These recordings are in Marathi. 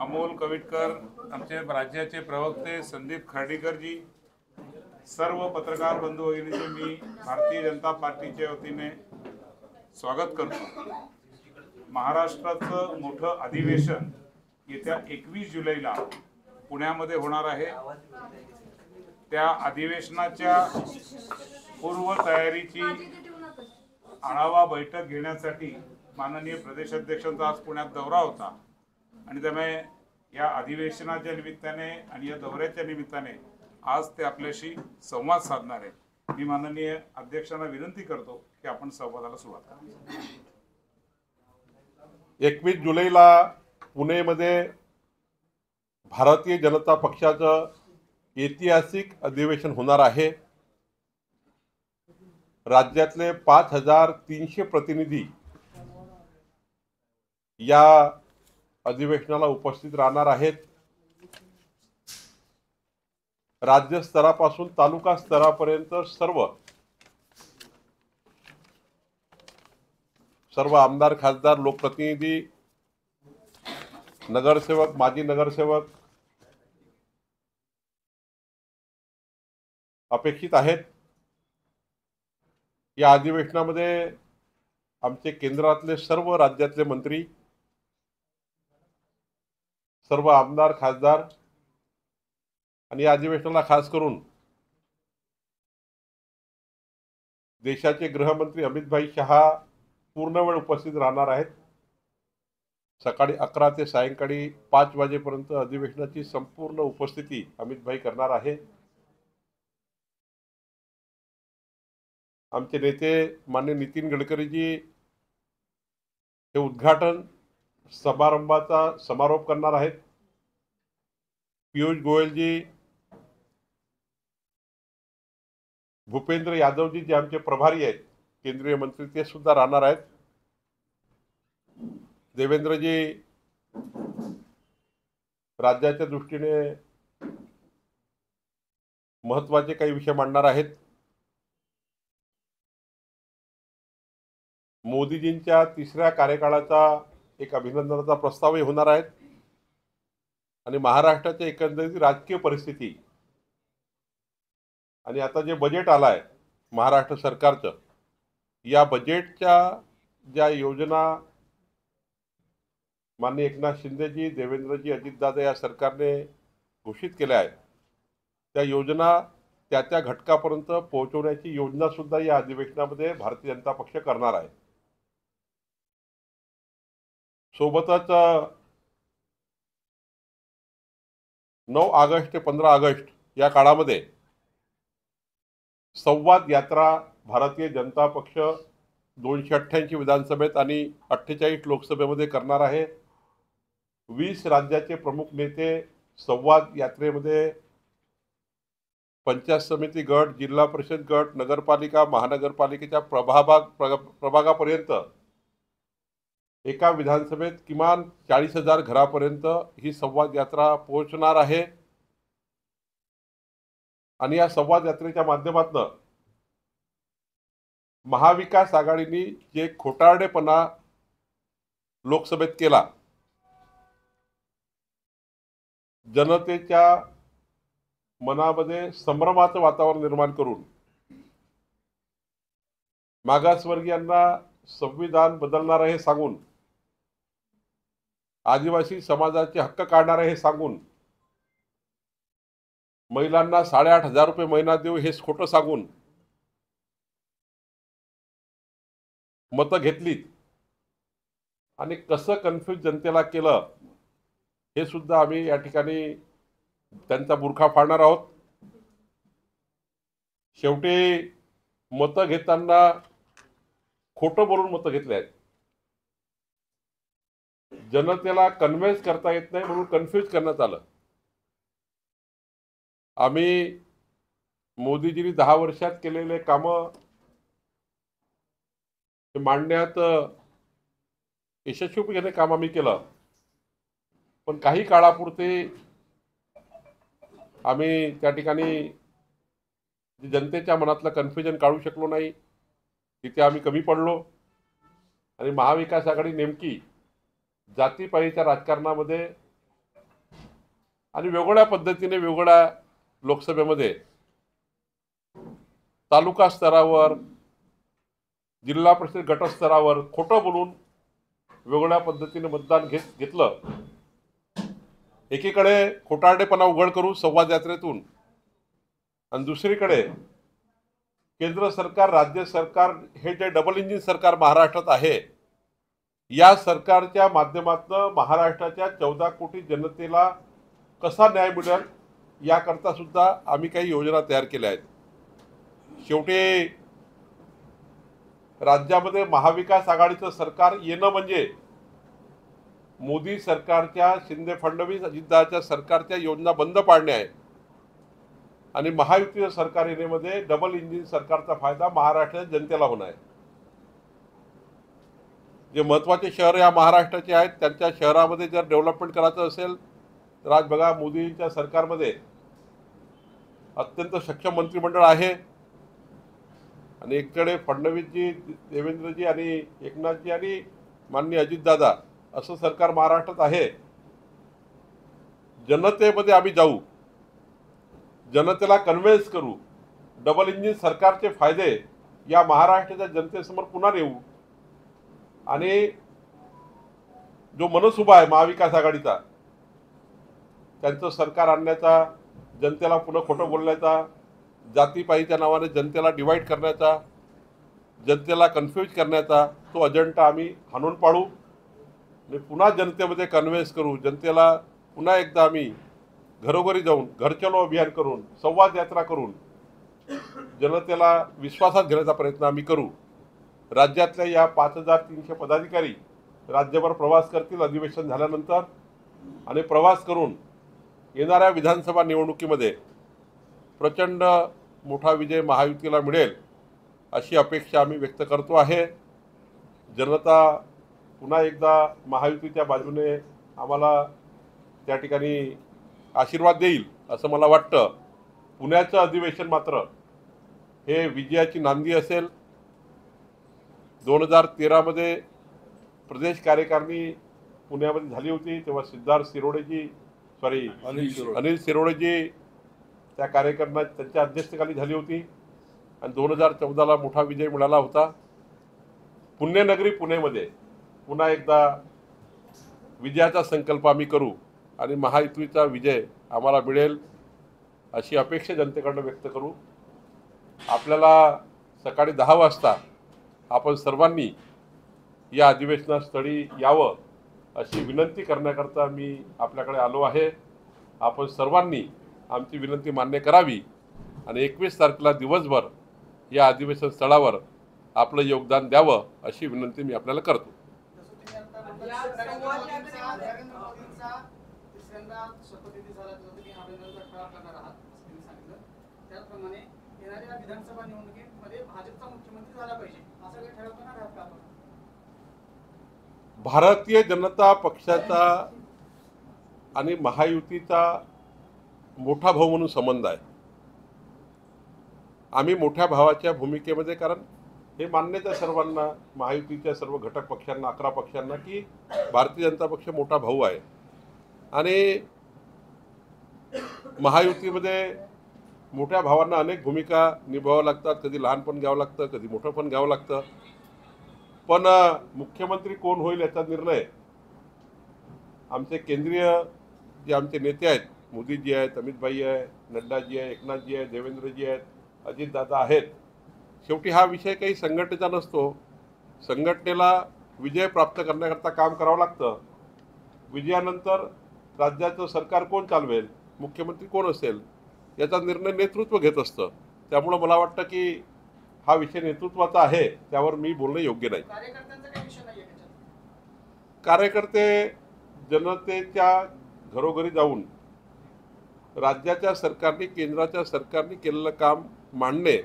अमोल कविटकर, आमचे राज्याचे प्रवक्ते संदीप खर्डीकरजी, सर्व पत्रकार बंधू भगिनींचे मी भारतीय जनता पार्टीच्या वतीने स्वागत करतो। महाराष्ट्राचं मोठं अधिवेशन येत्या 21 जुलैला पुण्यामध्ये होणार आहे। त्या अधिवेशनाच्या पूर्व तयारीची आढावा बैठक घेण्यासाठी माननीय प्रदेशाध्यक्षांचा आज पुण्यात दौरा होता आणि त्यामुळे या अधिवेशनाच्या निमित्ताने आणि या दौऱ्याच्या निमित्ताने आज ते आपल्याशी संवाद साधणार आहे। मी माननीय अध्यक्षांना विनंती करतो की आपण संवादाला सुरुवात करू। 21 जुलैला पुणेमध्ये भारतीय जनता पक्षाचं ऐतिहासिक अधिवेशन होणार आहे। राज्यातले 5300 प्रतिनिधी या अधिवेशनाला उपस्थित राहणार आहेत। राज्य स्तरापासून तालुका स्तरापर्यंत सर्व आमदार, खासदार, लोकप्रतिनिधी, नगरसेवक, माजी नगरसेवक अपेक्षित आहेत। या अधिवेशनामध्ये आमचे केंद्रातले सर्व राज्यातले मंत्री, सर्व आमदार, खासदार आणि या अधिवेशनाला खास करून देशाचे गृहमंत्री अमित भाई शहा पूर्ण वेळ उपस्थित राहणार आहेत। सकाळी 11 ते सायंकाळी 5 वाजेपर्यंत अधिवेशनाची संपूर्ण उपस्थिती अमित भाई करणार आहे। आमचे नेते माननीय नितीन गडकरीजी हे उद्घाटन समारंभाचा समारोप करणार आहेत। पीयूष गोयलजी, भूपेंद्र यादवजी जे आमचे प्रभारी आहेत, केंद्रीय मंत्री, ते सुद्धा राहणार आहेत। देवेंद्रजी राज्याच्या दृष्टीने महत्त्वाचे काही विषय मांडणार आहेत। मोदीजींच्या 3ऱ्या कार्यकाळाचा एक अभिनंदनाचा प्रस्तावही होणार आहे आणि महाराष्ट्राच्या एकंदरीत राजकीय परिस्थिती आणि आता जे बजेट आलाय महाराष्ट्र सरकारचं, या बजेटच्या ज्या योजना माननीय एकनाथ शिंदेजी, देवेंद्रजी, अजितदादा या सरकारने घोषित केल्या आहेत, त्या योजना त्या घटकापर्यंत पोहोचवण्याची योजना सुद्धा या अधिवेशनामध्ये भारतीय जनता पक्ष करणार आहे। सोबतच 9 ऑगस्ट ते 15 ऑगस्ट या काळामध्ये संवाद यात्रा भारतीय जनता पक्ष 288 विधानसभेत आणि 48 लोकसभेमध्ये करणार आहे। 20 राज्याचे प्रमुख नेते संवाद यात्रेमध्ये पंचायत समिती गट, जिल्हा परिषद गट, नगरपालिका, महानगरपालिकेच्या प्रभागापर्यंत एका विधानसभेत किमान 40,000 घरापर्यंत ही संवाद यात्रा पोहोचणार आहे आणि या संवाद यात्रेच्या माध्यमातून महाविकास आघाडीने जे खोटारडेपणा लोकसभेत केला, जनतेच्या मनामध्ये संभ्रमाचं वातावरण निर्माण करून मागासवर्गीयांना संविधान बदलणार हे सांगून, आदिवासी समाजाचे हक्क काढणार हे सांगून, महिलांना 8,500 रुपये महिना देऊ हे खोटं सांगून मतं घेतलीत आणि कसं कन्फ्यूज जनतेला केलं हे सुद्धा आम्ही या ठिकाणी त्यांचा बुरखा फाडणार आहोत। शेवटी मतं घेताना खोटं बोलून मतं घेतले आहेत। जनतेला कन्व्हिन्स करता येत नाही म्हणून कन्फ्यूज करण्यात आलं। आम्ही मोदीजींनी 10 वर्षात केलेले कामं मांडण्यात यशस्वीपणे काम आम्ही केलं, पण काही काळापुरते आम्ही त्या ठिकाणी जनतेच्या मनातलं कन्फ्युजन काढू शकलो नाही, तिथे आम्ही कमी पडलो आणि महाविकास आघाडी नेमकी जातीपातीच्या राजकारणामध्ये आणि वेगवेगळ्या पद्धतीने वेगवेगळ्या लोकसभेमध्ये तालुका स्तरावर, जिल्हा परिषद गट स्तरावर खोटं बोलून वेगवेगळ्या पद्धतीने मतदान घेतलं. एकीकडे खोटारडेपणा उघड करू संवाद यात्रेतून, आणि दुसरीकडे केंद्र सरकार, राज्य सरकार हे जे डबल इंजिन सरकार महाराष्ट्रात आहे, या सरकारच्या माध्यमातून महाराष्ट्राच्या 14 कोटी जनतेला कसा न्याय मिळेल याकरता सुद्धा आम्ही काही योजना तयार केल्या आहेत. शेवटी राज्यामध्ये महाविकास आघाडीचं सरकार येणं म्हणजे मोदी सरकारच्या, शिंदे फडणवीस अजितदादाच्या सरकारच्या योजना बंद पाडणे आहे. आणि महायुतीचं सरकार येण्यामध्ये डबल इंजिन सरकारचा फायदा महाराष्ट्राच्या जनतेला होणार आहे. जे महत्त्वाचे शहर या महाराष्ट्राचे आहेत, त्यांच्या शहरामध्ये जर डेव्हलपमेंट करायचं असेल तर आज बघा, मोदींच्या सरकारमध्ये अत्यंत सक्षम मंत्रिमंडळ आहे. आणि एकीकडे फडणवीसजी, देवेंद्रजी आणि एकनाथजी आणि माननीय अजितदादा असं सरकार महाराष्ट्रात आहे. जनतेमध्ये आम्ही जाऊ, जनतेला कन्व्हिन्स करू, डबल इंजिन सरकारचे फायदे या महाराष्ट्राच्या जनतेसमोर पुन्हा नेऊ. आणि जो मनस उभा आहे महाविकास आघाडीचा, त्यांचं सरकार आणण्याचा, जनतेला पुन्हा खोटं बोलण्याचा, जातीपाईच्या नावाने जनतेला डिवाईड करण्याचा, जनतेला कन्फ्यूज करण्याचा तो अजेंडा आम्ही हाणून पाडू आणि पुन्हा जनतेमध्ये कन्व्हिन्स करू. जनतेला पुन्हा एकदा आम्ही घरोघरी जाऊन, घर चलो अभियान करून, संवाद यात्रा करून जनतेला विश्वासात घेण्याचा प्रयत्न आम्ही करू. राज्यातल्या या 5300 पदाधिकारी राज्यभर प्रवास करतील अधिवेशन झाल्यानंतर, आणि प्रवास करून येणाऱ्या विधानसभा निवडणुकीमध्ये प्रचंड मोठा विजय महायुतीला मिळेल अशी अपेक्षा आम्ही व्यक्त करतो आहे. जनता पुन्हा एकदा महायुतीच्या बाजूने आम्हाला त्या ठिकाणी आशीर्वाद देईल असं मला वाटतं. पुण्याचं अधिवेशन मात्र हे विजयाची नांदी असेल. 2013 प्रदेश कार्यकारिणी पुण्यामध्ये झाली होती, तेव्हा अनिल शिरोडेजी त्या कार्यक्रमात त्यांच्या अध्यक्षतेखाली झाली होती. आणि 2014 मोठा विजय मिळाला होता. पुण्यनगरी पुणेमध्ये पुन्हा एकदा विजयाचा संकल्प आम्ही करू आणि महायुतीचा विजय आम्हाला मिळेल अशी अपेक्षा जनतेकडून व्यक्त करू. आपल्याला सकाळी 10 वाजता आपण सर्वांनी या अधिवेशनास्थळी यावं अशी विनंती करण्याकरता मी आपल्याकडे आलो आहे. आपण सर्वांनी आमची विनंती मान्य करावी आणि 21 तारखेला दिवसभर या अधिवेशन स्थळावर आपलं योगदान द्यावं अशी विनंती मी आपल्याला करतो. भारतीय जनता पक्षाचा आणि महायुतीचा मोठा भाऊ म्हणून संबंध आहे. आम्ही मोठ्या भावाच्या भूमिकेमध्ये, कारण हे मान्यच आहे सर्वांना, महायुतीच्या सर्व घटक पक्षांना, 11 पक्षांना, की भारतीय जनता पक्ष मोठा भाऊ आहे. आणि महायुतीमध्ये मोठ्या भावांना अनेक भूमिका निभावाव्या लागतात. कधी लहानपण घ्यावं लागतं, कधी मोठं पण घ्यावं लागतं. पण मुख्यमंत्री कोण होईल याचा निर्णय आमचे केंद्रीय जे आमचे नेते आहेत, मोदीजी आहेत, अमितभाई आहे, नड्डाजी आहे, एकनाथजी आहे, देवेंद्रजी आहेत, अजितदादा आहेत. शेवटी हा विषय काही संघटनेचा नसतो. संघटनेला विजय प्राप्त करण्याकरता काम करावं लागतं. विजयानंतर राज्याचं सरकार कोण चालवेल, मुख्यमंत्री कोण असेल याचा निर्णय नेतृत्व घेत असतं. त्यामुळं मला वाटतं की हा विषय नेतृत्वाचा आहे, त्यावर मी बोलणं योग्य नाही. कार्यकर्ते जनतेच्या घरोघरी जाऊन राज्याच्या सरकारने, केंद्राच्या सरकारने केलेलं काम मांडणे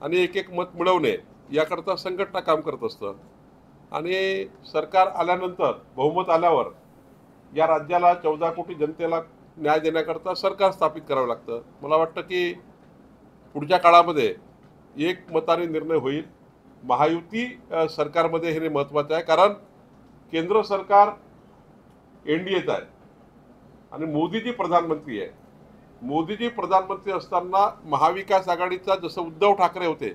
आणि एक एक मत मिळवणे याकरता संघटना काम करत असतं. आणि सरकार आल्यानंतर, बहुमत आल्यावर या राज्याला 14 कोटी जनतेला न्याय देण्याकरता सरकार स्थापित करावं लागतं. मला वाटतं की पुढच्या काळामध्ये एक मताने निर्णय होईल. महायुती सरकारमध्ये हे महत्त्वाचं आहे, कारण केंद्र सरकार NDAचं आहे आणि मोदीजी प्रधानमंत्री आहे. मोदीजी प्रधानमंत्री असताना महाविकास आघाडीचा जसं उद्धव ठाकरे होते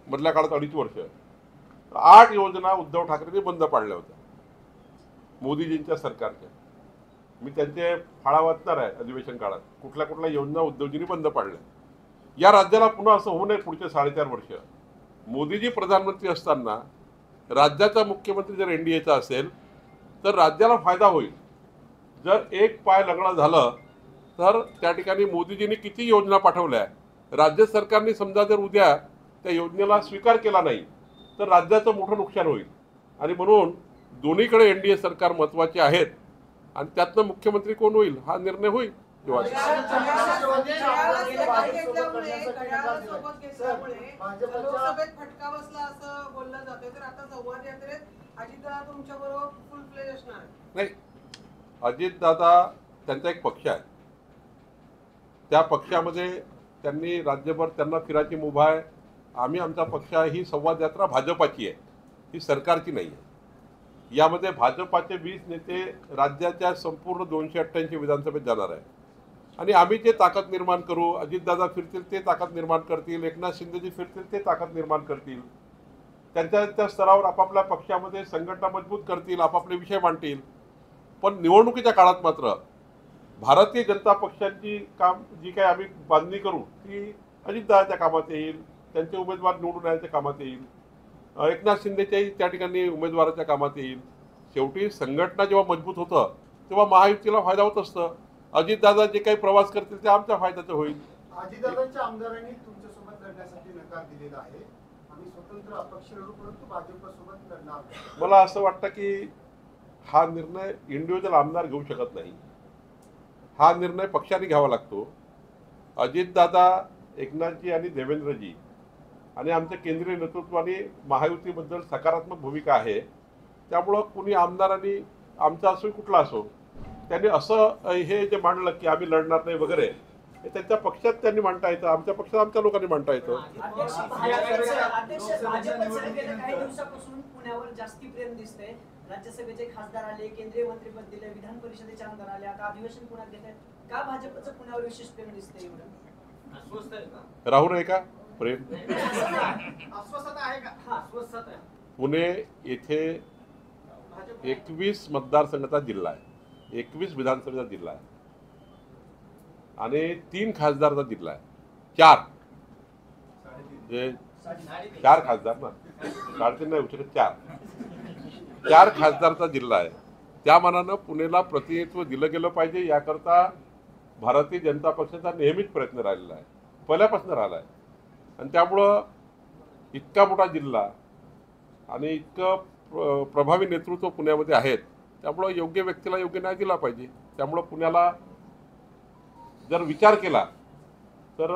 मधल्या काळात 2.5 वर्ष 8 योजना उद्धव ठाकरेंनी बंद पाडल्या होत्या मोदीजींच्या सरकारच्या. मी त्यांचे फाळा वाचणार आहे अधिवेशन काळात कुठल्या कुठल्या योजना उद्धवजींनी बंद पाडल्या. या राज्याला पुन्हा असं होऊ नये पुढचे 4.5 वर्ष. मोदीजी प्रधानमंत्री असताना राज्याचा मुख्यमंत्री जर एनडीएचा असेल तर राज्याला फायदा होईल. जर एक पाय लग्न झालं तर त्या ठिकाणी मोदीजींनी किती योजना पाठवल्या, राज्य सरकारने समजा जर उद्या त्या योजनेला स्वीकार केला नाही तर राज्याचं मोठं नुकसान होईल. आणि म्हणून दोन्हीकडे एनडीए सरकार महत्त्वाचे आहेत आणि त्यातनं मुख्यमंत्री कोण होईल हा निर्णय होईल. नाही, अजितदादा त्यांचा एक पक्ष आहे, त्या पक्षामध्ये त्यांनी राज्यभर त्यांना फिरायची मुभा आहे. आम्ही आमचा पक्ष आहे, ही संवाद यात्रा भाजपाची आहे, ही सरकारची नाही आहे. यामध्ये भाजपाचे 20 नेते राज्याच्या संपूर्ण 288 विधानसभेत जाणार आहे आणि आम्ही जे ताकद निर्माण करू, अजितदादा फिरतील ते ताकद निर्माण करतील, एकनाथ शिंदेजी फिरतील ते ताकद निर्माण करतील, त्यांच्या त्या स्तरावर आपापल्या पक्षामध्ये संघटना मजबूत करतील, आपापले विषय मांडतील. पण निवडणुकीच्या काळात मात्र भारतीय जनता पक्षाची काम जी काही आम्ही बांधणी करू ती अजितदादाच्या कामात येईल, त्यांचे उमेदवार निवडून येण्याच्या कामात येईल, एकनाथ शिंदेच्याही त्या ठिकाणी उमेदवाराच्या कामात येईल. शेवटी संघटना जेव्हा मजबूत होतं तेव्हा महायुतीला फायदा होत असतं. अजितदादा जे काही प्रवास करतील ते आमच्या फायद्याचं होईल. अजितदादांच्या आमदारांनी तुमच्यासोबत लढण्यासाठी नकार दिलेला आहे. आम्ही स्वतंत्र अपक्ष लढू परंतु भाजपसोबत लढणार. मला असं वाटतं की हा निर्णय इंडिव्हिज्युअल आमदार घेऊ शकत नाही, हा निर्णय पक्षाने घ्यावा लागतो. अजितदादा, एकनाथजी आणि देवेंद्रजी आणि आमच्या केंद्रीय नेतृत्वाने महायुतीबद्दल सकारात्मक भूमिका आहे. त्यामुळं कुणी आमदारांनी आमचा असो कुठला असो त्यांनी असं हे जे मांडलं की आम्ही लढणार नाही वगैरे, हे त्यांच्या पक्षात त्यांनी मांडता येतं, आमच्या पक्षात आमच्या लोकांनी मांडता येतं. काही दिवसापासून पुण्यावर जास्ती प्रेम दिसतंय. राज्यसभेचे खासदार आले, केंद्रीय मंत्रिपद दिले, विधान परिषदेचे आमदार आले, आता अधिवेशन पुण्यात घेत आहेत. का भाजपचं पुण्यावर विशेष प्रेम दिसतंय एवढं? अस्वस्थ आहे का? राहू नये का प्रेम? अस्वस्थता आहे का? हा, अस्वस्थता आहे. पुणे येथे 21 मतदारसंघाचा जिल्हा आहे, 21 विधानसभेचा जिल्हा आहे आणि 3 खासदारचा जिल्हा आहे. 4 खासदार ना, 3.5 नाही होऊ शकत, 4 खासदारचा जिल्हा आहे. त्या मानानं पुणेला प्रतिनिधित्व दिलं गेलं पाहिजे याकरता भारतीय जनता पक्षाचा नेहमीच प्रयत्न राहिलेला आहे, पहिल्यापासून राहिला आहे. आणि त्यामुळं इतका मोठा जिल्हा आणि इतकं प्रभावी नेतृत्व पुण्यामध्ये आहेत, त्यामुळं योग्य व्यक्तीला योग्य न्याय दिला पाहिजे. त्यामुळं पुण्याला जर विचार केला तर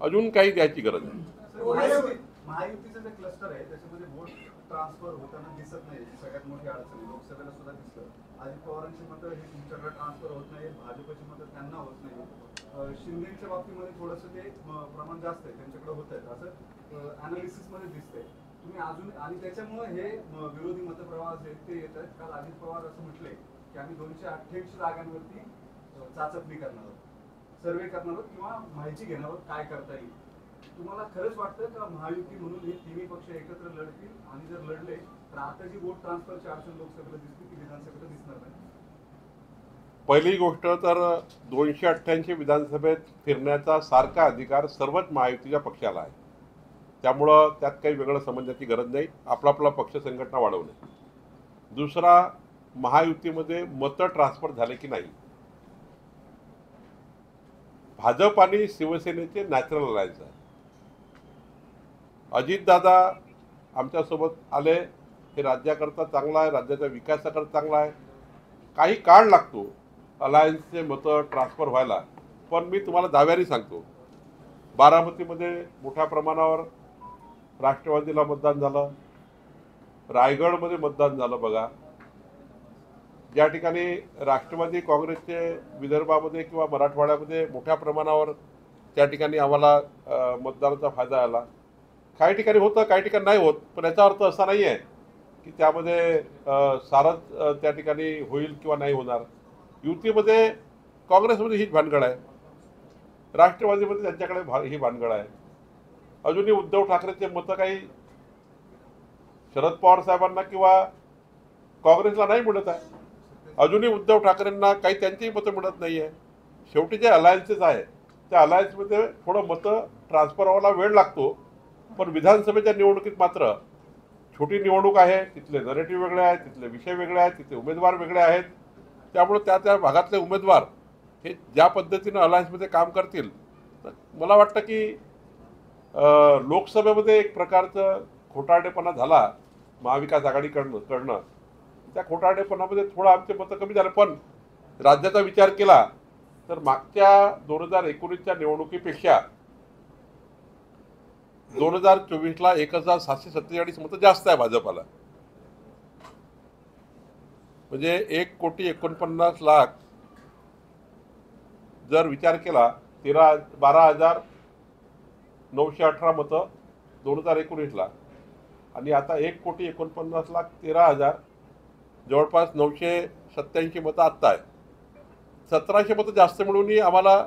अजून काही द्यायची गरज आहे. महायुतीचं जे क्लस्टर आहे त्याच्यामध्ये वोट ट्रान्सफर होताना दिसत नाही. सगळ्यात मोठी अडचण लोकसभेला सुद्धा दिसलं. अजित पवारांची मतं हे तुमच्याकडे ट्रान्सफर होत नाही, भाजपची मतं त्यांना होत नाही. शिंदेच्या बाबतीमध्ये थोडंसं ते प्रमाण जास्त आहे, त्यांच्याकडे होत आहे असं अनालिसिस मध्ये दिसतंय. तुम्ही अजून आणि त्याच्यामुळे हे विरोधी मतप्रवाह जे ते येत आहेत. काल अजित पवार असं म्हटले की आम्ही 288 जागांवरती चाचपणी करणार आहोत, सर्वे करणार आहोत किंवा माहिती घेणार आहोत काय करता येईल. तुम्हाला खरंच वाटतं का महायुती म्हणून हे तिन्ही पक्ष एकत्र लढतील आणि जर लढले तर आता जी वोट ट्रान्सफरची अडचण लोकसभेला दिसली ती विधानसभेला दिसणार नाही? पहिली गोष्ट तर 288 विधानसभेत फिरण्याचा सारखा अधिकार सर्वच महायुतीच्या पक्षाला आहे. त्यामुळं त्यात काही वेगळं समजण्याची गरज नाही, आपला आपला पक्ष संघटना वाढवणे. दुसरा, महायुतीमध्ये मतं ट्रान्सफर झाले की नाही. भाजप आणि शिवसेनेचे नॅचरल अलायन्स आहे. अजितदादा आमच्यासोबत आले, हे राज्याकरता चांगला आहे, राज्याच्या विकासाकरता चांगला आहे. काही काळ लागतो अलायन्सचे मतं ट्रान्सफर व्हायला, पण मी तुम्हाला दाव्याने सांगतो, बारामतीमध्ये मोठ्या प्रमाणावर राष्ट्रवादीला मतदान झालं, रायगडमध्ये मतदान झालं. बघा, ज्या ठिकाणी राष्ट्रवादी काँग्रेसचे विदर्भामध्ये किंवा मराठवाड्यामध्ये मोठ्या प्रमाणावर त्या ठिकाणी आम्हाला मतदानाचा फायदा आला. काही ठिकाणी होतं, काही ठिकाणी नाही होत, पण याचा अर्थ असा नाही आहे की त्यामध्ये सारंच त्या ठिकाणी होईल किंवा नाही होणार. युतीमध्ये काँग्रेसमध्ये हीच भानगड आहे, राष्ट्रवादीमध्ये त्यांच्याकडे ही भानगड आहे. अजूनही उद्धव ठाकरेचे मतं काही शरद पवार साहेबांना किंवा काँग्रेसला नाही मिळत आहे. अजूनही उद्धव ठाकरेंना काही त्यांचीही मतं मिळत नाही आहे. शेवटी जे अलायन्सेस आहे त्या अलायन्समध्ये थोडं मतं ट्रान्सफर व्हायला वेळ लागतो. पण विधानसभेच्या निवडणुकीत मात्र छोटी निवडणूक आहे, तिथले नरेटिव्ह वेगळे आहेत, तिथले विषय वेगळे आहेत, तिथले उमेदवार वेगळे आहेत. त्यामुळे त्या त्या भागातले उमेदवार हे ज्या पद्धतीनं अलायन्समध्ये काम करतील, तर मला वाटतं की लोकसभेमध्ये एक प्रकारचं खोटारडेपणा झाला महाविकास आघाडीकडनं. त्या खोटारडेपणामध्ये थोडं आमचे मतं कमी झाले. पण राज्याचा विचार केला तर मागच्या 2019च्या निवडणुकीपेक्षा 2024ला 1747 मतं जास्त आहे भाजपाला. म्हणजे 1,49,00,000 जर विचार केला 12,918 मतं 2019ला आणि आता 1,49,13,000 जवळपास 987 मतं आत्ता आहे. 1700 मतं जास्त मिळूनही आम्हाला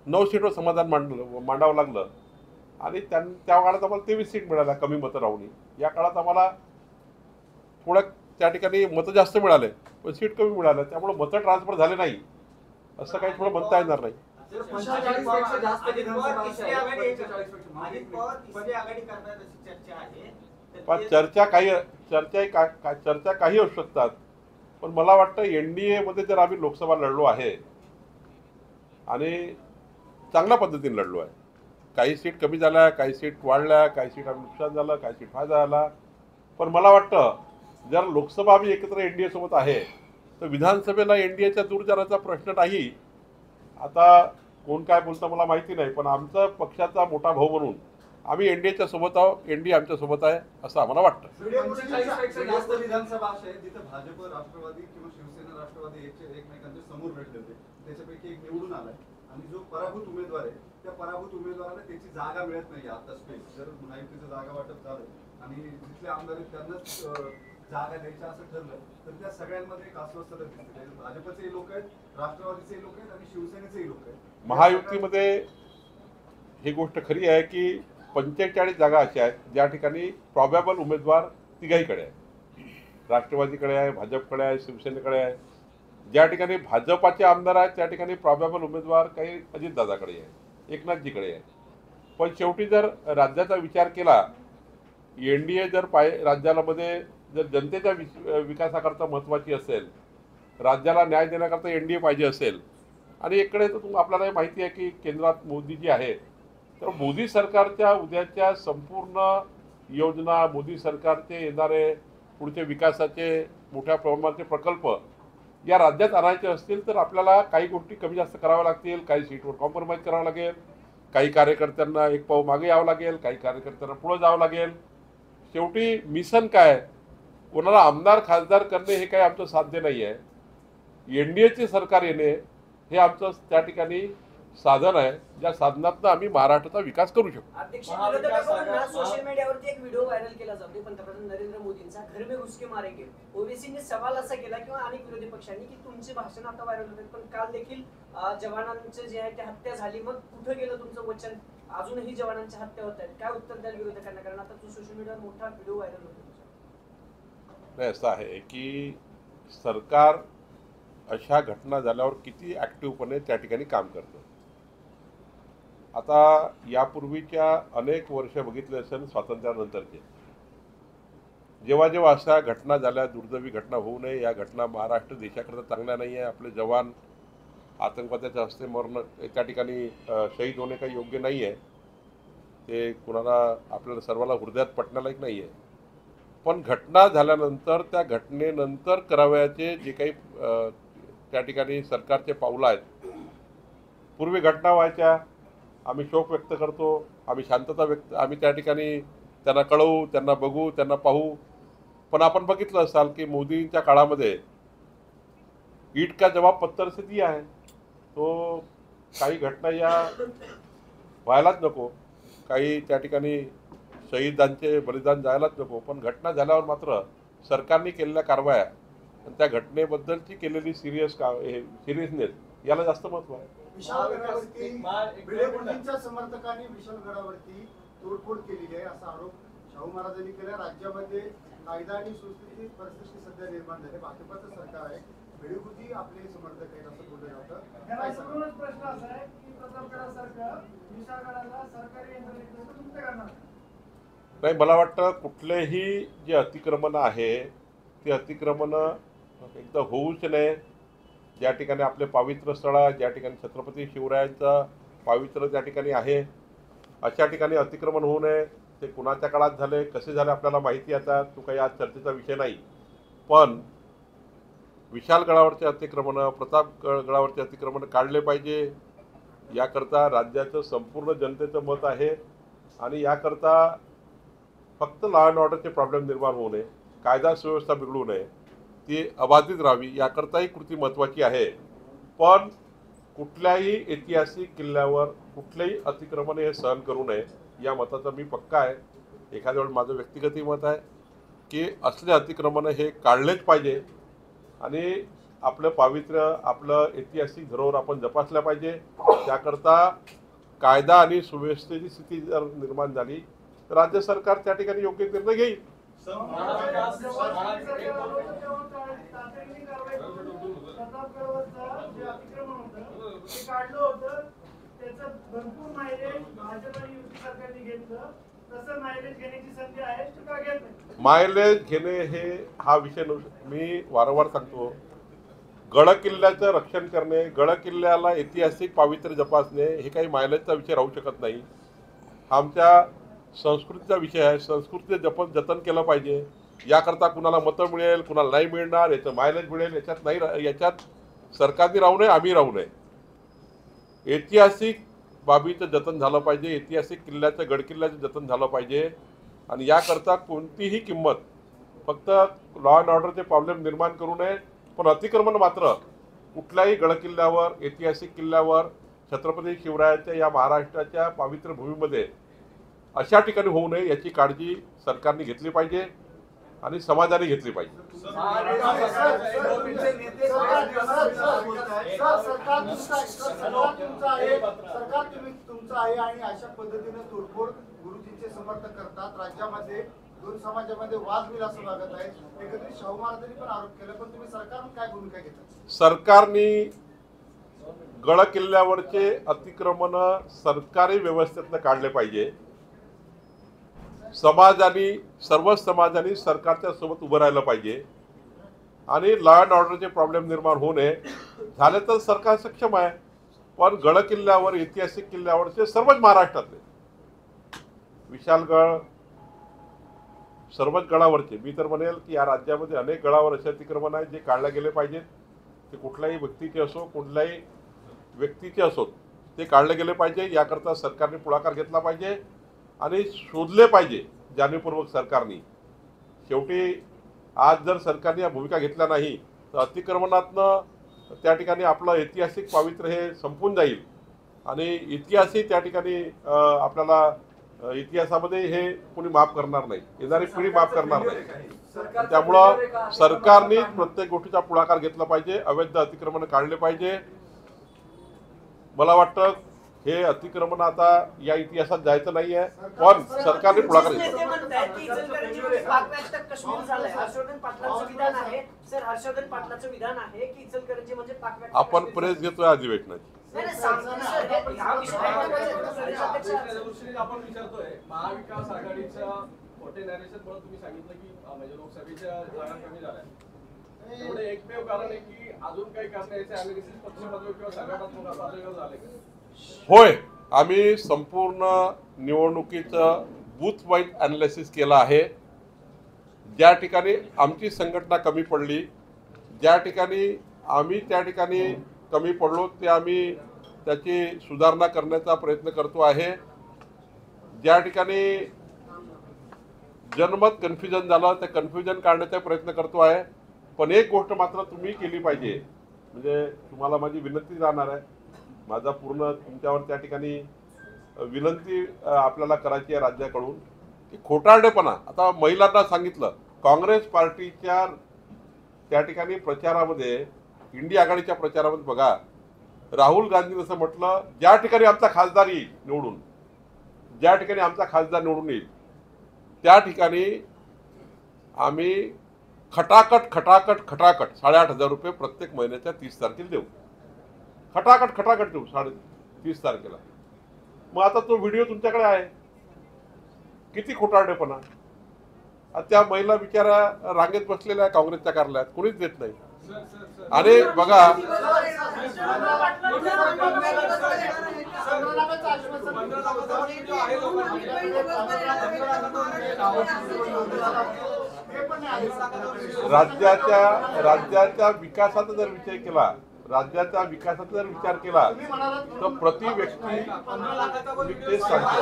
9 सीटवर समाधान मांडावं लागलं आणि त्या काळात आम्हाला 23 सीट मिळाल्या कमी मतं राहूनही. या काळात आम्हाला थोड्या त्या ठिकाणी मतं जास्त मिळाले पण सीट कमी मिळाल्या. त्यामुळे मतं ट्रान्सफर झाले नाही असं काही थोडं म्हणता येणार नाही. पण चर्चा काही असू शकतात. पण मला वाटतं NDA मध्ये जर आम्ही लोकसभा लढलो आहे आणि चांगल्या पद्धतीने लढलो आहे, काही सीट कमी झाल्या, काही सीट वाढल्या, काही सीट आम्ही नुकसान झालं, काही सीट फायदा झाला. पण मला वाटतं जर लोकसभा आम्ही एकत्र NDA सोबत आहे तर विधानसभेला NDAच्या दूर जाण्याचा प्रश्न नाही. आता कोण काय बोलतं मला माहिती नाही, पण आमचा पक्षाचा मोठा भाऊ म्हणून आम्ही NDAच्या सोबत आहोत, NDA आमच्या सोबत आहे असं आम्हाला वाटतं. 45पेक्षा जास्त विधानसभा अशा आहेत जिथे भाजप, राष्ट्रवादी किंवा शिवसेना राष्ट्रवादी एकमेकांच्या समोर भेटले होते. त्याच्यापैकी एक निवडून आलाय आणि जो पराभूत उमेदवार आहे त्या पराभूत उमेदवाराला त्याची जागा मिळत नाही आता स्पेस. जर महायुतीचं जागा वाटप झालं आणि जिथले आमदार आहेत त्यांनाच जागा द्यायच्या असं ठरलं तर त्या सगळ्यांमध्ये एक अस्वस्थता दिसते. भाजपचेही लोक आहेत, राष्ट्रवादीचेही लोक आहेत आणि शिवसेनेचेही लोक आहेत. महायुतीमध्ये ही गोष्ट खरी आहे की 45 जागा अशा आहेत ज्या ठिकाणी प्रॉबॅबल उमेदवार तिघाहीकडे आहे. राष्ट्रवादीकडे आहे, भाजपकडे आहे, शिवसेनेकडे आहे. ज्या ठिकाणी भाजपाचे आमदार आहेत त्या ठिकाणी प्रॉबॅबल उमेदवार काही अजितदादाकडे आहे, एकनाथजीकडे आहे. पण शेवटी जर राज्याचा विचार केला, NDA जर राज्यामध्ये जर जनतेच्या विकासाकरता महत्त्वाची असेल, राज्याला न्याय देण्याकरता NDA पाहिजे असेल आणि इकडे तर आपल्याला माहिती आहे की केंद्रात मोदी जी आहे, तर मोदी सरकारच्या उद्याच्या संपूर्ण योजना, मोदी सरकारचे येणारे पुढचे विकासाचे मोठ्या प्रमाणाचे प्रकल्प या राज्यात आणायचे असतील तर आपल्याला काही गोष्टी कमी जास्त कराव्या लागतील, काही सीटवर कॉम्प्रोमाइज करावं लागेल, काही कार्यकर्त्यांना एक पाऊल मागे यावं लागेल, काही कार्यकर्त्यांना पुढे जावं लागेल. शेवटी मिशन काय, कोणाला आमदार खासदार करणे हे काही आमचं साध्य नाही आहे. NDAचे सरकार येणे हे आमचं त्या ठिकाणी साधन आहे, ज्या साधनातून आम्ही महाराष्ट्राचा विकास करू शकतो. अध्यक्ष, विरोधकांकडून सोशल मीडियावरती एक व्हिडिओ व्हायरल केला जातो पंतप्रधान नरेंद्र मोदींचा, घर में घुस के मारेंगे. ओबीसीने सवाल असा केला किंवा अनेक विरोधी पक्षांनी की तुमचे भाषण आता व्हायरल होते पण काल देखील जवानांचे जे आहे ते हत्या झाली, मग कुठं गेलं तुमचं वचन? अजूनही जवानांच्या हत्या होत आहेत. काय उत्तर द्याल विरोधकांना? कारण आता तो सोशल मीडियावर मोठा व्हिडिओ व्हायरल होतो. नाही, असं आहे की सरकार अशा घटना झाल्यावर किती ॲक्टिव्हपणे त्या ठिकाणी काम करतं. आता यापूर्वीच्या अनेक वर्ष बघितले असेल स्वातंत्र्यानंतरचे, जेव्हा जेव्हा अशा घटना झाल्या, दुर्दैवी घटना होऊ नये, या घटना महाराष्ट्र देशाकरता चांगल्या नाही आहे. आपले जवान आतंकवाद्याच्या हस्ते मरण त्या ठिकाणी शहीद होणे काही योग्य नाही आहे. ते कुणाला आपल्याला सर्वाला हृदयात पटण्यालायक नाही आहे. पण घटना झाल्यानंतर त्या घटनेनंतर करावयाचे जे काही त्या ठिकाणी सरकारचे पावलं आहेत. पूर्वी घटना व्हायच्या, आम्ही शोक व्यक्त करतो, आम्ही आम्ही त्या ठिकाणी त्यांना कळवू, त्यांना बघू, त्यांना पाहू. पण आपण बघितलं असाल की मोदींच्या काळामध्ये ईट का जवाब पत्थर से दिया आहे. तो काही घटना या व्हायलाच नको, काही त्या ठिकाणी शहीदांचे बलिदान जायलाच नको. पण घटना झाल्यावर मात्र सरकारने केलेल्या कारवाया आणि त्या घटनेबद्दलची केलेली सिरियसनेस याला जास्त महत्व आहे. विशालगडावरती भिडे गुरुजींच्या समर्थकांनी विशालगडावरती तोडफोड केलेली आहे असा आरोप शाहू महाराजांनी केला. राज्यामध्ये कायदा आणि सुस्थिती परिस्थिती सध्या निर्माण झाली. भाजपचं सरकार आहे, भिडे गुरुजी आपले समर्थक आहेत असं बोललं जातं. काय सांगाल? प्रश्न असा आहे की प्रतापगडासारखं विशाळगडाला सरकारी यंत्रणेकडे मुक्त करणार नाही, मला वाटतं कुठलेही जे अतिक्रमण आहे ते अतिक्रमण एकदा होऊच नये. ज्या ठिकाणी आपले पावित्र्य स्थळ आहे, ज्या ठिकाणी छत्रपती शिवरायांचं पावित्र्य त्या ठिकाणी आहे, अशा ठिकाणी अतिक्रमण होऊ नये. ते कुणाच्या काळात झाले, कसे झाले आपल्याला माहिती आता, तो काही आज चर्चेचा विषय नाही. पण विशालगडावरचे अतिक्रमण, प्रतापगडावरचे अतिक्रमण काढले पाहिजे. याकरता राज्याचं संपूर्ण जनतेचं मत आहे आणि याकरता फक्त लॉ अँड ऑर्डरचे प्रॉब्लेम निर्माण होऊ नये, कायदा सुव्यवस्था बिघडू नये, ती अबाधित राहावी, याकरताही कृती महत्त्वाची आहे. पण कुठल्याही ऐतिहासिक किल्ल्यावर कुठलेही अतिक्रमण हे सहन करू नये या मताचा मी पक्का आहे. एखाद्या वेळेस माझं व्यक्तिगतही मत आहे की असले अतिक्रमण हे काढलेच पाहिजे आणि आपलं पावित्र्य, आपलं ऐतिहासिक धरोहर आपण जपासल्या पाहिजे. त्याकरता कायदा आणि सुव्यवस्थेची स्थिती जर निर्माण झाली तर राज्य सरकार त्या ठिकाणी योग्य निर्णय घेईल. काढलं होतं त्याचं भरपूर मायलेज भाजप आणि युती सरकारने घेतलं, तसं मायलेज घेण्याची संधी आहे का घेत नाही? मायलेज घेणे हे हा विषय मी वारंवार सांगतो. गड किल्ल्याचं रक्षण करणे, गड किल्ल्याला ऐतिहासिक पावित्र्य जपासणे हे काही मायलेजचा विषय राहू शकत नाही. आमच्या संस्कृतीचा विषय आहे. संस्कृतीचं जतन केलं पाहिजे. याकरता कुणाला मतं मिळेल, कुणाला नाही मिळणार, याचं मायलेज मिळेल, याच्यात नाही, याच्यात सरकारने राहू नये, आम्ही राहू नये. ऐतिहासिक बाबीचं जतन झालं पाहिजे, ऐतिहासिक किल्ल्याचं, गडकिल्ल्याचं जतन झालं पाहिजे आणि याकरता कोणतीही किंमत, फक्त लॉ अँड ऑर्डरचे प्रॉब्लेम निर्माण करू नये. पण अतिक्रमण मात्र कुठल्याही गडकिल्ल्यावर, ऐतिहासिक किल्ल्यावर, छत्रपती शिवरायांच्या या महाराष्ट्राच्या पवित्र भूमीमध्ये अशा ठिकाणी होऊ नये याची काळजी सरकारने घेतली पाहिजे आणि समाजाने घेतली पाहिजे. सरकार तुमचं आहे आणि अशा पद्धतीने तोडफोड गुरुजींचे समर्थक करतात. राज्यामध्ये दोन समाजामध्ये वाद होईल असं वागत आहे. एकत्रित शाहू महाराजांनी पण आरोप केला, पण तुम्ही सरकारनं काय भूमिका घेता? सरकारने गड किल्ल्यावरचे अतिक्रमण सरकारी व्यवस्थेतनं काढले पाहिजे. समाजाने, सर्वच समाजाने सरकारच्या सोबत उभं राहिलं पाहिजे आणि लॉ अँड ऑर्डरचे प्रॉब्लेम निर्माण होऊ नये. झाले तर सरकार सक्षम आहे. पण गड किल्ल्यावर, ऐतिहासिक किल्ल्यावरचे सर्वच महाराष्ट्रातले, विशालगड, सर्वच गडावरचे, मी तर म्हणेल की या राज्यामध्ये अनेक गडावर असे अतिक्रमण आहेत जे काढले गेले पाहिजेत. ते कुठल्याही व्यक्तीचे असो, कुठल्याही व्यक्तीचे असोत, ते काढले गेले पाहिजे. याकरता सरकारने पुढाकार घेतला पाहिजे आणि शोधले पाहिजे जाणीवपूर्वक सरकारने. शेवटी आज जर सरकारने या भूमिका घेतल्या नाही तर अतिक्रमणातनं त्या ठिकाणी आपलं ऐतिहासिक पावित्र्य हे संपून जाईल आणि इतिहासही त्या ठिकाणी आपल्याला इतिहासामध्ये हे कोणी माफ करणार नाही, येणारी पिढी माफ करणार नाही. त्यामुळं सरकारने प्रत्येक गोष्टीचा पुढाकार घेतला पाहिजे. अवैध अतिक्रमण काढले पाहिजे. मला वाटतं हे अतिक्रमण आता या इतिहासात जायचं नाहीये, पण सरकारने पुढाकार घेतला. आपण प्रेस घेतोय अधिवेशनाची. आपण विचारतोय महाविकास आघाडीच्या खोटे नॅरेशनमुळे तुम्ही सांगितलं की म्हणजे लोकसभेच्या जागा कमी झाल्या. एवढे एकमेव कारण आहे की अजून काही करण्याचे अनालिसिस पक्षपातळीवर किंवा संघटनात्मक पातळीवर झाले का? होय, आम्ही संपूर्ण निवडणुकीचं बूथ वाईज ॲनालिसिस केलं आहे. ज्या ठिकाणी आमची संघटना कमी पडली, ज्या ठिकाणी आम्ही त्या ठिकाणी कमी पडलो, ते आम्ही त्याची सुधारणा करण्याचा प्रयत्न करतो आहे. ज्या ठिकाणी जनमत कन्फ्युजन झालं, ते कन्फ्युजन काढण्याचा प्रयत्न करतो आहे. पण एक गोष्ट मात्र तुम्ही केली पाहिजे, म्हणजे तुम्हाला माझी विनंती राहणार आहे, माझा पूर्ण तुमच्यावर त्या ठिकाणी विनंती आपल्याला करायची आहे राज्याकडून की खोटारडेपणा. आता महिलांना सांगितलं, काँग्रेस पार्टीच्या त्या ठिकाणी प्रचारामध्ये, इंडिया आघाडीच्या प्रचारामध्ये बघा, राहुल गांधी असं म्हटलं, ज्या ठिकाणी आमचा खासदार येईल निवडून, ज्या ठिकाणी आमचा खासदार निवडून येईल त्या ठिकाणी आम्ही खटाखट 8,500 रुपये प्रत्येक महिन्याच्या 30 तारखेला देऊ. खटाखट देऊ 30 तारखेला. मग आता तो व्हिडिओ तुमच्याकडे आहे. किती खोटारडेपणा. त्या महिला बिचारा रांगेत बसलेल्या आहे काँग्रेसच्या कार्यालयात, कोणीच देत नाही. आणि बघा राज्याच्या विकासाचा जर विचार केला, राज्याचा विकासाचा जर विचार केला तर प्रति व्यक्ती मी तेच सांगतो.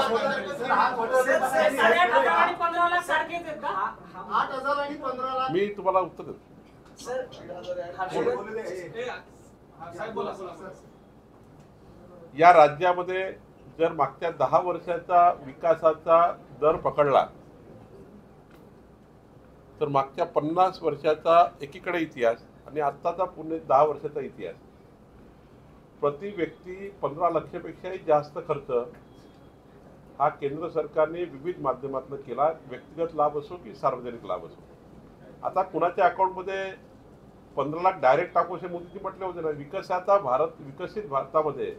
मी तुम्हाला उत्तर देतो. या राज्यामध्ये जर मागच्या 10 वर्षाचा विकासाचा दर पकडला तर मागच्या 50 वर्षाचा एकीकडे इतिहास आणि आत्ताचा पुणे 10 वर्षाचा इतिहास, प्रति व्यक्ती 15 लाखापेक्षाही जास्त खर्च हा केंद्र सरकारने विविध माध्यमातून केला, व्यक्तिगत लाभ असो की सार्वजनिक लाभ असो. आता कुणाच्या अकाउंटमध्ये 15 लाख डायरेक्ट टाकू असे मोदीजी म्हटले होते ना. विकसित भारतामध्ये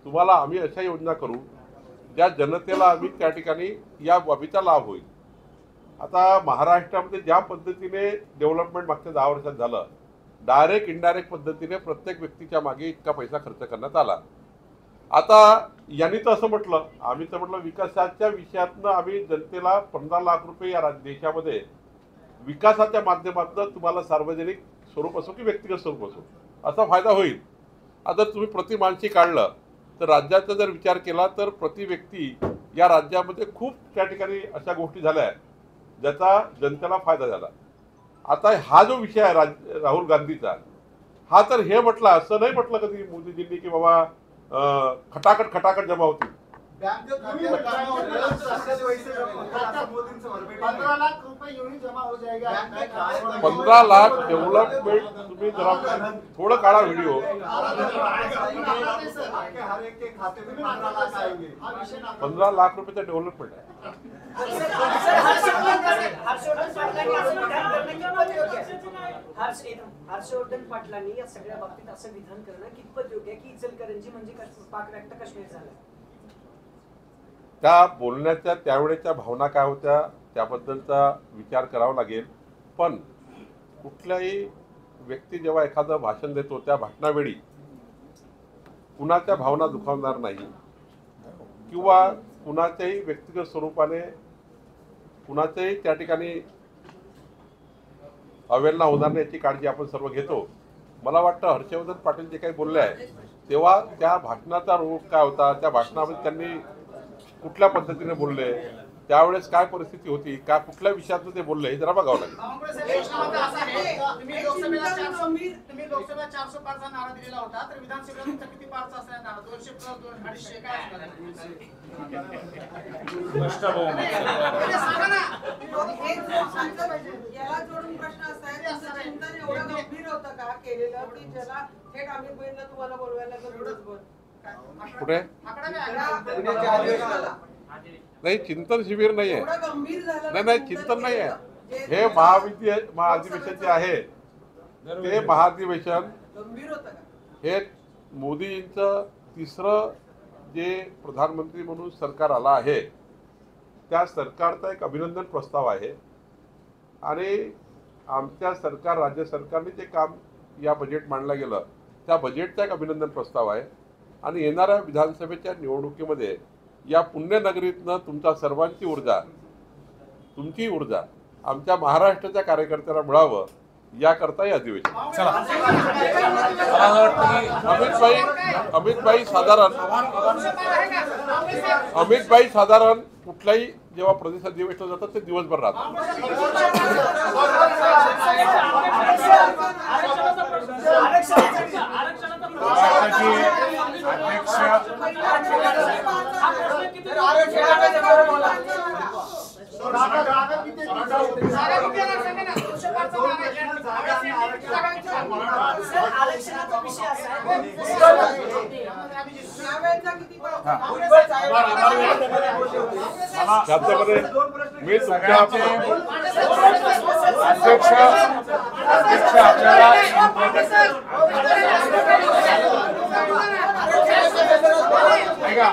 तुम्हाला आम्ही अशा योजना करू ज्या जनतेला आम्ही त्या ठिकाणी या बाबीचा लाभ होईल. आता महाराष्ट्रामध्ये ज्या पद्धतीने डेव्हलपमेंट मागच्या 10 वर्षात झालं, डायरेक्ट इनडायरेक्ट पद्धतीने प्रत्येक व्यक्तीच्या मागे इतका पैसा खर्च करण्यात आला. आता यांनी तर असं म्हटलं, आम्ही तर म्हटलं विकासाच्या विषयातनं आम्ही जनतेला 15 लाख रुपये या देशामध्ये विकासाच्या माध्यमातून तुम्हाला सार्वजनिक स्वरूप असो की व्यक्तिगत स्वरूप असो असा फायदा होईल. आता तुम्ही प्रति मानसी काढलं तर राज्याचा जर विचार केला तर प्रति व्यक्ती या राज्यामध्ये खूप त्या ठिकाणी अशा गोष्टी झाल्या ज्याचा जनतेला फायदा झाला. आता हा जो विषय आहे राहुल गांधीचा, हा तर हे म्हटलं, असं नाही म्हटलं कधी मोदीजींनी की बाबा खटाखट जमा होती. 15 लाख डेव्हलपमेंट तुम्ही जरा थोडं काढा व्हिडिओ. 15 लाख रुपयाचं डेव्हलपमेंट आहे. हर्षवर्धन पाटलांनी या सगळ्या बाबतीत असं विधान करणं कितपत योग्य आहे की इचलकरंजी म्हणजे पाक व्यक्त काश्मीर झालं? त्या बोलण्याच्या त्यावेळेच्या भावना काय होत्या त्याबद्दलचा विचार करावा लागेल. पण कुठल्याही व्यक्ती जेव्हा एखादं भाषण देतो त्या भाषणावेळी कुणाच्या भावना दुखावणार नाही किंवा कुणाच्याही व्यक्तिगत स्वरूपाने कुणाच्याही त्या ठिकाणी अवहेलना होणार नाही याची काळजी आपण सर्व घेतो. मला वाटतं हर्षवर्धन पाटील जे काही बोलले आहे तेव्हा त्या भाषणाचा रोग काय होता, त्या भाषणामध्ये त्यांनी कुठल्या पद्धतीने बोलले, त्यावेळेस काय परिस्थिती होती, काय कुठल्या विषयातून ते बोलले हे जरा बघावं लागेल. तुम्ही लोकसभेला 405चा नारा दिलेला होता, तर विधानसभेला तुमचा किती पारचा असणार नारा? 200 + 250 काय असणार? सांगा ना. याला जोडून प्रश्न असा आहे, असं चिंतन एवढं गंभीर होतं का केलेलं की ज्याला थेट अमित भाईंना तुम्हाला बोलवायला बोल कुठे नाही चिंतन शिबिर नाही आहे. नाही चिंतन नाही आहे. हे महाअधिवेशन जे आहे ते महाअधिवेशन हे मोदींचं तिसरं जे प्रधानमंत्री म्हणून सरकार आला आहे त्या सरकारचा एक अभिनंदन प्रस्ताव आहे. आणि आमच्या सरकार राज्य सरकारने जे काम या बजेट मांडलं गेलं त्या बजेटचा एक अभिनंदन प्रस्ताव आहे. आणि येणाऱ्या विधानसभेच्या निवडणुकीमध्ये या पुण्यनगरीतनं तुमच्या सर्वांची ऊर्जा, तुमची ऊर्जा आमच्या महाराष्ट्राच्या कार्यकर्त्याला मिळावं याकरता हे अधिवेशन. अमित भाई साधारण कुठल्याही जेव्हा प्रदेश अधिवेशन जातात ते दिवसभर राहतात. आरक्षणाचा विषय असा आहे मला त्याच्यामध्ये मी तुमच्या अध्यक्ष आपल्याला ऐका